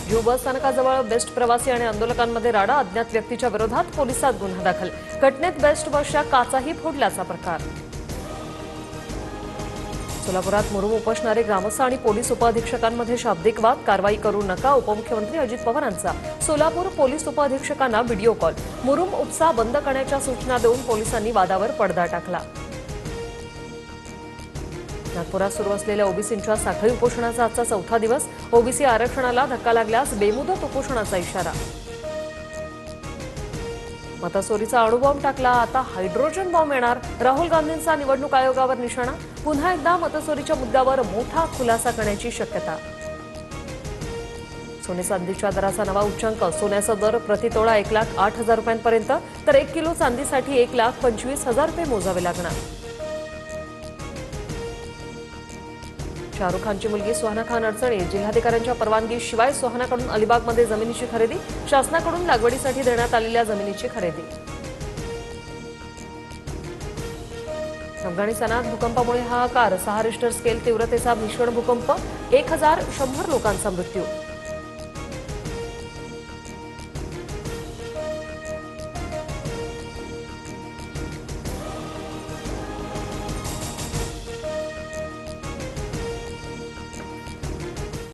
जुहू बस स्थानकाजवळ बेस्ट प्रवासी आणि आंदोलकांमध्ये राडा, अज्ञात व्यक्तीच्या विरोधात पोलिसात गुन्हा दाखल। घटनेत बेस्ट बसच्या काचाही फोडल्याचा प्रकार। सोलापुरात मुरुम उपोषणारे ग्रामस्थ आणि पोलीस उपअधीक्षकांमध्ये शाब्दिक वाद, कारवाई करू नका उपमुख्यमंत्री अजित पवारांचा। सोलापूर पोलीस उपअधीक्षकांना व्हिडिओ कॉल, मुरुम उपसा बंद करण्याच्या सूचना देऊन पोलिसांनी वादावर पडदा टाकला। नागपुरात सुरू असलेल्या ओबीसींच्या साखळी उपोषणाचा आजचा चौथा दिवस। ओबीसी आरक्षणाला धक्का लागल्यास बेमुदत उपोषणाचा इशारा। मतचोरीचा अणुबॉम्ब टाकला, आता हायड्रोजन बॉम्ब येणार। राहुल गांधींचा निवडणूक आयोगावर निशाणा। पुन्हा एकदा मतचोरीच्या मुद्द्यावर मोठा खुलासा करण्याची शक्यता। सोने चांदीच्या दराचा नवा उच्चांक। सोन्याचा दर प्रतितोळा 1,08,000 रुपयांपर्यंत, तर 1 किलो चांदीसाठी 1,25,000 रुपये मोजावे लागणार। शाहरुख खानची मुलगी सुहाना खान अडचणीत, जिल्हाधिकाऱ्यांच्या परवानगीशिवाय सुहानाकडून अलिबागमध्ये जमिनीची खरेदी। शासनाकडून लागवडीसाठी देण्यात आलेल्या जमिनीची खरेदी। अफगाणिस्तानात भूकंपामुळे हाहाकार, 6 रिश्टर स्केल तीव्रतेचा भीषण भूकंप, 1,100 लोकांचा मृत्यू।